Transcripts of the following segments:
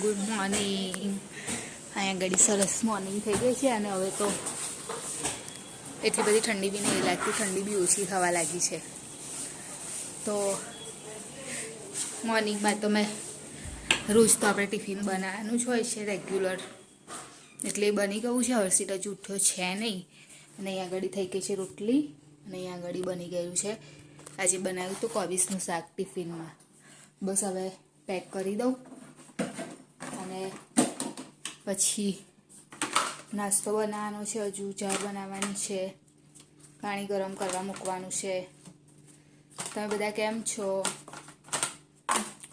Good morning. અહીંયા ઘડી સરસ મોર્નિંગ થઈ ગઈ છે અને હવે તો એટલી બધી ઠંડી બી નહીં લાગતી, ઠંડી બી ઓછી થવા લાગી છે. તો મોર્નિંગમાં તો મેં રોજ તો આપણે ટિફિન બનાવવાનું જ હોય છે રેગ્યુલર, એટલે એ બની ગયું છે. હર્ષિત હજુ ઉઠ્યો છે નહીં અને અહીંયા આગળ થઈ ગઈ છે રોટલી અને અહીંયા આગળ બની ગયું છે. આજે બનાવ્યું તો કોબીસનું શાક ટિફિનમાં. બસ હવે પેક કરી દઉં અને પછી નાસ્તો બનાવવાનો છે, હજુ ચા બનાવવાની છે, પાણી ગરમ કરવા મૂકવાનું છે. તમે બધા કેમ છો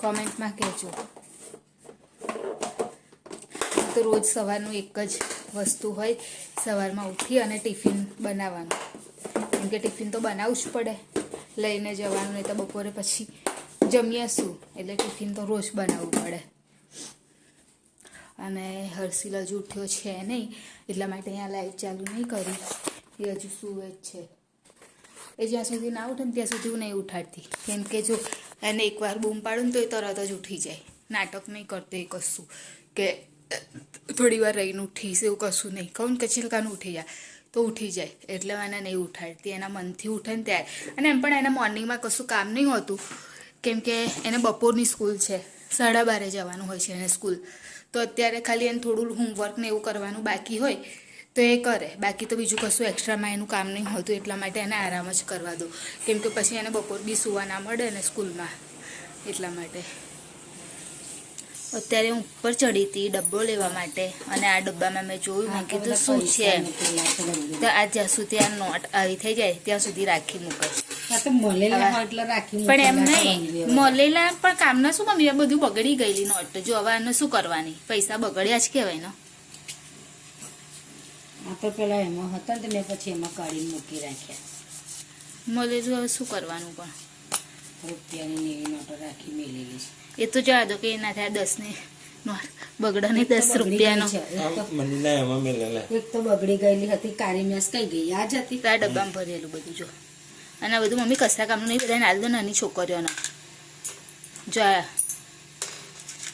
કોમેન્ટમાં કહેજો. તો રોજ સવારનું એક જ વસ્તુ હોય, સવારમાં ઉઠી અને ટિફિન બનાવવાનું. કેમ કે ટિફિન તો બનાવવું જ પડે, લઈને જવાનું, નહીં તો બપોરે પછી જમીએ શું, એટલે ટિફિન તો રોજ બનાવવું પડે. અને હર્ષિલ હજુ ઉઠ્યો છે નહીં, એટલા માટે અહીંયા લાઈટ ચાલુ નહીં કરી, એ હજુ સૂવે જ છે. એ જ્યાં સુધી ના ઉઠે ને ત્યાં સુધી હું નહીં ઉઠાડતી, કેમ કે જો એને એકવાર બૂમ પાડું ને તો એ તરત જ ઉઠી જાય. નાટક નહીં કરતો એ કશું કે થોડી વાર રહીને ઉઠીશ, એવું કશું નહીં. કહું કે ચિલકાનું ઉઠી જાય તો ઉઠી જાય, એટલે એને નહીં ઉઠાડતી. એના મનથી ઉઠે ને ત્યારે. અને એમ પણ એને મોર્નિંગમાં કશું કામ નહીં હોતું, કેમ કે એને બપોરની સ્કૂલ છે, 12:30 જવાનું હોય છે એને સ્કૂલ. તો અત્યારે ખાલી એને થોડું હોમવર્ક ને એવું કરવાનું બાકી હોય તો એ કરે, બાકી તો બીજું કશું એક્સ્ટ્રામાં એનું કામ નહીં હોતું. એટલા માટે એને આરામ જ કરવા દો, કેમ કે પછી એને બપોર બી સુવા ના મળે ને સ્કૂલમાં, એટલા માટે. અત્યારે હું ઉપર ચડી હતી ડબ્બો લેવા માટે, અને આ ડબ્બામાં મેં જોયું, મેં કીધું શું છે, તો આ જ્યાં સુધી આ નોટ આવી થઈ જાય ત્યાં સુધી રાખી મૂકાય. પણ એમ નહીં, મળેલા પણ કામના શું મમ્મી, બધું બગડી ગયેલી નોટ. જો હવે આને શું કરવાની, પૈસા બગડ્યા જ કહેવાય ને. તો પેલા એમાં હતા ને મેં પછી એમાં કાઢીને મૂકી રાખ્યા. મળેલું હવે શું કરવાનું, પણ રૂપિયાની નેવી નોટો રાખી મેલેલી છે. એ તો જવા દો કે ના થાય 10 ની નોટ બગડે નહીં, 10 રૂપિયાનો. એક તો બગડી ગયેલી હતી, કાળી મેસ કઈ ગઈ યાદ હતી, આ ડબ્બામાં ભરેલું બધું. જો અને આ બધું મમ્મી કશા કામનું નહીં, બધા નાલ દો નાની છોકરીઓના. જો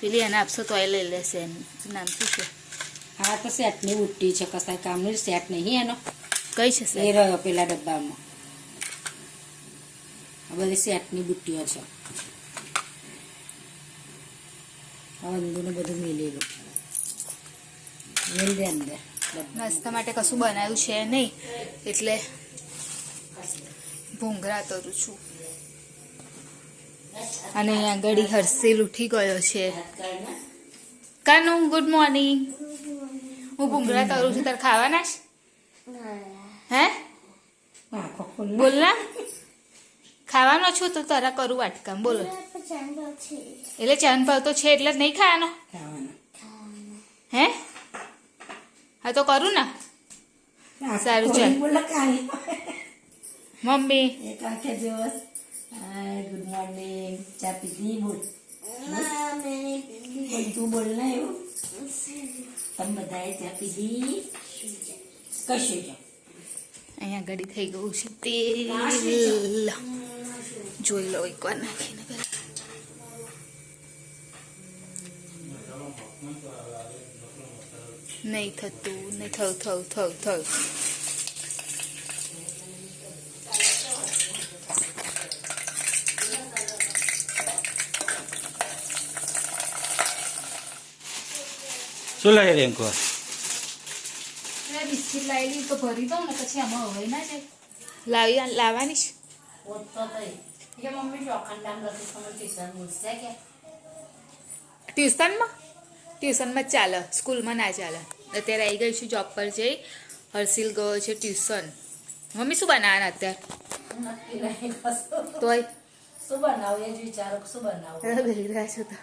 પેલી એને આપશો તો એ લઈ લેશે. એનું નામ શું છે? હા તો સેટની બુટ્ટી છે, કસાય કામનું સેટ નહીં એનો. કઈ છે એ રહ્યો પેલા ડબ્બામાં, આ બધી સેટની બુટ્ટીઓ છે. અંદરનું બધું મેલેલું મેલ દે અંદર. નાસ્તા માટે કશું બનાવ્યું છે નહીં, એટલે ભૂંગળા તરું છું. અને અહીંયા આગળ હર્ષિલ ઉઠી ગયો છે. કાનું ગુડ મોર્નિંગ. હું ભૂંગળા તરું છું, તારે ખાવાના છે? હે બોલ ના, ખાવાનો છું તો તારા કરું વાટકામ. બોલો. એટલે ચાંદ ભાવ તો છે એટલે જ નહીં ખાવાનો. હે હા તો કરું ને. સારું ચાલ મમ્મી. Good morning. ચા પીધી? બોલ તું બોલ ને. એવું તમે બધાએ ચા પીધી? કશું જો અહીંયા ઘડી થઈ ગયું છે તેલ, જોઈ લો એકવાર નાખીને. નહીં થતું, નહીં થયું. શું લાગે રેન્કો? બિસ્કિટ લાવેલી તો ભરી દઉં ને, પછી આમાં હવે ના જાય. લાવવાની છે ટ્યુશનમાં ચાલે, સ્કૂલમાં ના ચાલે. અત્યારે આવી ગઈ છું જોબ પર જઈ. હર્ષિલ ગયો છે ટ્યુશન. મમ્મી શું બનાવવાના અત્યારે? તોય શું બનાવું એ જ વિચારો, શું બનાવું. બેસી રહ્યા છો તો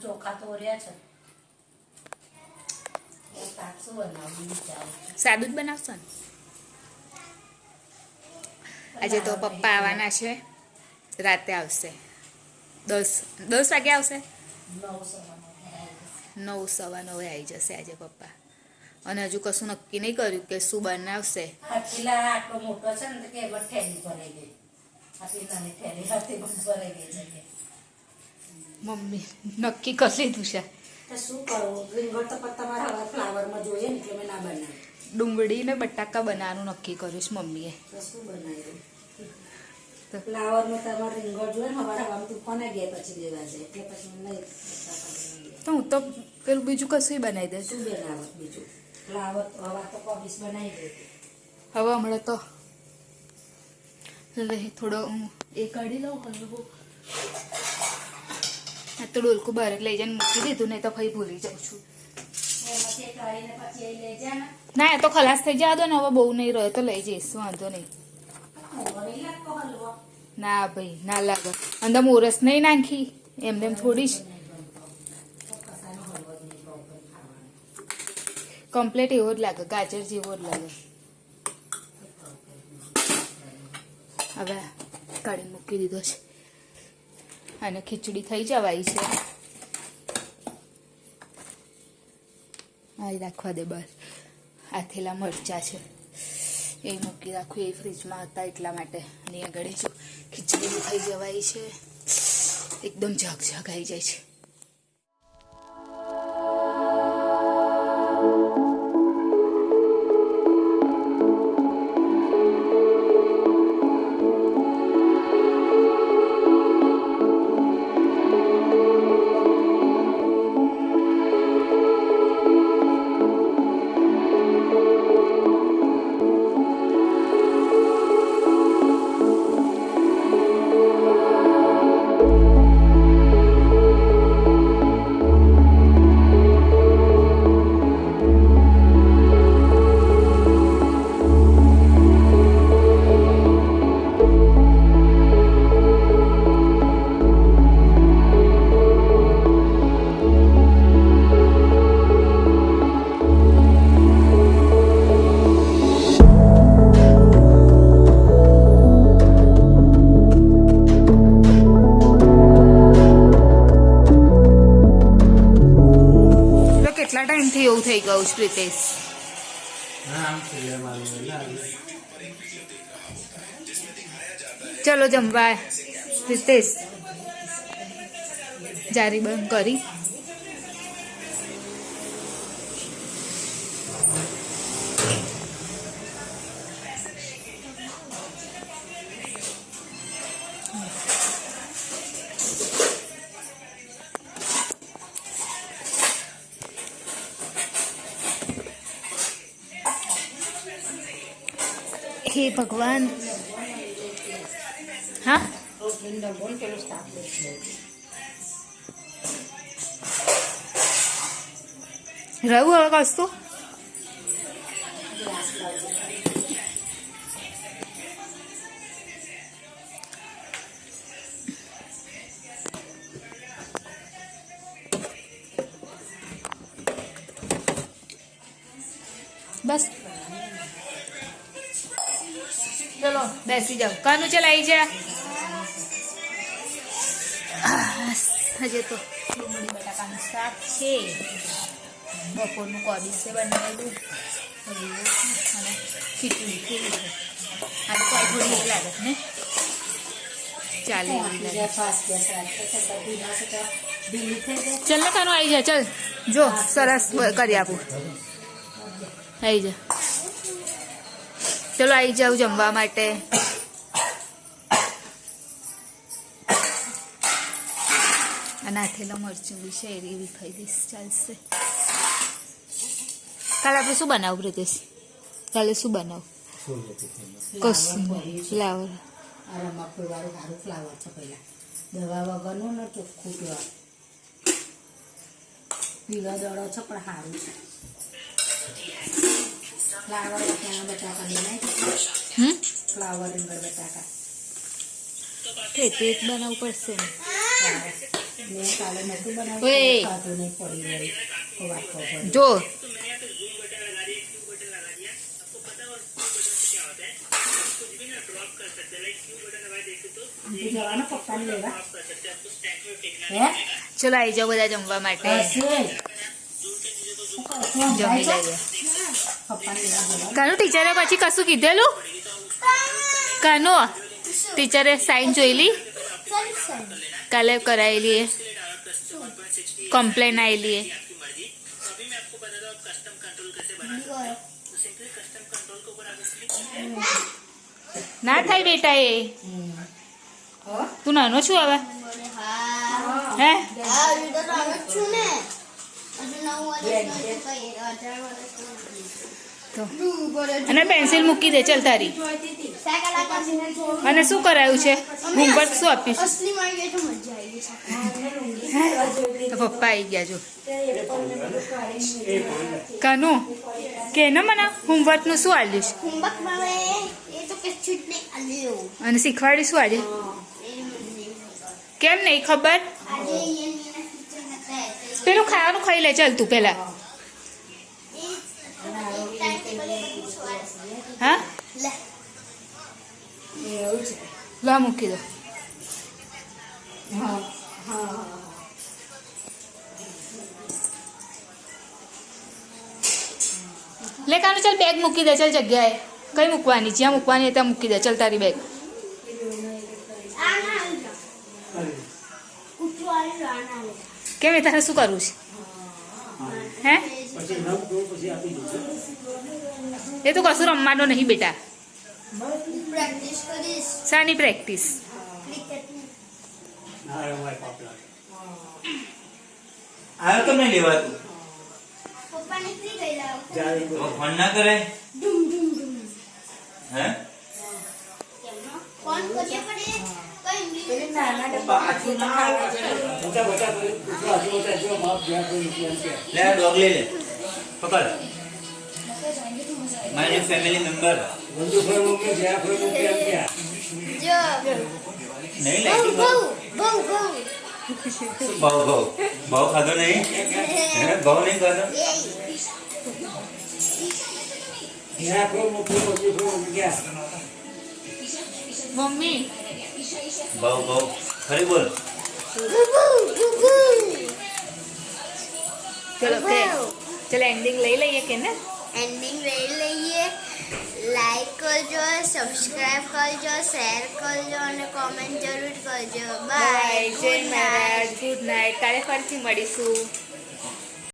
ચોખા તો રહ્યા છે, શું બનાવું વિચારો. સાદું જ બનાવશો ને? આજે તો પપ્પા આવવાના છે, રાતે આવશે. 10 વાગે આવશે. 9:15 આવી જશે આજે પપ્પા. અને હજુ કશું નક્કી નહીં કર્યું કે શું બનાવશે. આટલો મોટો છે ને કે ઠેલી ભરાઈ ગઈ, આટલી નાની ઠેલી હાથે ભરાઈ ગઈ છે. મમ્મી નક્કી કરી લીધું છે. તો શું કરું, રીંગણ તો પણ તમારા હવે ફ્લાવરમાં જોઈએ ને એટલે મેં ના બનાવ્યું. ડુંગળી ને બટાકા બનાવવાનું નક્કી કર્યું છે મમ્મીએ. તો શું બનાવ્યું? તો ફ્લાવરમાં તમારે રીંગણ જોઈએ ને હવારે હવામાં તુફાને ગયા પછી લેવા જાય એટલે પછી મને નહીં બટાકા બનાવી. તો હું તો પેલું બીજું કશું બનાવી દઈશ. શું બનાવત બીજું? ફ્લાવર હવા તો કોબીસ બનાવી દે. હવે હમણાં તો થોડો હું એ કાઢી લઉં હલવો. આ તો ડોલકું બહાર જ લઈ જઈને મૂકી દીધું, નહીં તો ભાઈ ભૂલી જાઉં છું. એમાંથી એ કાઢીને પછી એ લઈ જા ને. ના એ તો ખલાસ થઈ જવા દો ને, હવે બહુ નહીં રહ્યો તો લઈ જઈશ, વાંધો નહીં. હલવો નહીં લાગતો હલવો? ના ભાઈ ના લાગે, અંદર મોરસ નહીં નાખી એમને એમ થોડી જ કસાનો હલવો જ નહીં પ્રોપર ખાવાનો. કમ્પ્લીટ એવો જ લાગે, ગાજર જેવો જ લાગે. હવે કાઢીને મૂકી દીધો છે અને ખીચડી થઈ જવાય છે. આ રાખવા દે બસ. આથેલા મરચા છે એ મૂકી રાખું, એ ફ્રીજમાં હતા એટલા માટે. અને આગળ જો ખીચડી થઈ જવાય છે, એકદમ ઝાક આવી જાય છે. કેટલા ટાઈમથી એવું થઈ ગયું છે પ્રિતેશ? ચલો જમવા. પ્રિતેશ જારી બંધ કરી. હે ભગવાન. હા રોટલીનો ડબ્બો ને પેલું શાક લઈ. રહ્યું હવે કશું? ગ્લાસ લાવજો. બસ ચલો બેસી જાઓ. કાનું ચલાવી છે હજે તો ડુંગળી બટાકાનું શાક છે, બપોરનું કોબીસ બનાવેલું અને ખીચડી કેવી છે. આજે તો થોડી એ લાગે ને ચાલે એવી લાગે. ફાસ્ટ ગેસ રાખજો તો ધીમા છે તો ઢીલી થઈ જાય. ચાલ ને કાનું આવી જા. ચાલ જો સરસ કરી આપું. આવી જા. ચલો આવી જાઉં જમવા માટે. અને આથેલા મરચું બી છે એવી ખાઈ દઈશ, ચાલશે. કાલે આપણે શું બનાવું પ્રિતેશ? કાલે શું બનાવું? કશું ફ્લાવર. આ રમકડું વાળું સારું ફ્લાવર છે. પહેલાં દવા વગરનું ને ચોખ્ખું પ્યોર પીળો દડો છે પણ સારું છે. ફ્લાવર ત્યાં બટાકા બનાવી. ફ્લાવર રીંગણ બટાકા તે જ બનાવવું પડશે ને. મેં કાલે નહોતું ઓય. બનાવ્યું, ખાધું નહીં પડી ગયું તો વાત ખબર. જો જવાનો પપ્પાને લેવા હે ચલો આવી જાઓ બધા જમવા માટે. જમી લઈએ. પપ્પાને લેવા બોલાવો. કાનું ટીચરે પછી કશું કીધેલું? કાનું ટીચરે સાઈન જોઈ લી કાલે કરાયેલી એ? કમ્પ્લેન આવેલી है ના થાય બેટા એ તું નાનો છું હવે હે તો અને પેન્સિલ મૂકી દે ચાલ તારી અને શું કરાયું છે હોમવર્ક શું આપ્યું તો પપ્પા આવી ગયા જો કાનું કે ને મને હોમવર્કનું શું આલ્યું છે અને શીખવાડી શું આજે કેમ નહીં ખબર પેલું ખાવાનું ખાઈ લે ચાલ તું પેલા હા લા મૂકી દો લે કાનું ચાલ બેગ મૂકી દે ચાલ જગ્યાએ કઈ મૂકવાની જ્યાં મૂકવાની હોય ત્યાં મૂકી દે ચાલ તારી બેગ કેમ એ તારે શું કરવું છે હે એ તો કશું રમવાનો નહીં બેટા શાની પ્રેક્ટિસ આવ્યો તો નહીં લેવાતું ફોન ના કરે હે લે ડોગ લે લે પકડ માય ન્યુ ફેમિલી મેમ્બર નહીં લાગી ભાવ ખાધો નહીં ભાવ નહીં ખાધો મમ્મી ભાવ ખરી બોલ ચલો કે ચલો એન્ડિંગ લઈ લઈએ કે ને એન્ડિંગ લઈ લઈએ લાઈક કરજો સબસ્ક્રાઇબ કરજો શેર કરજો અને કોમેન્ટ જરૂર કરજો બાય જય મહારાજ ગુડ નાઇટ કાલે ફરીથી મળીશું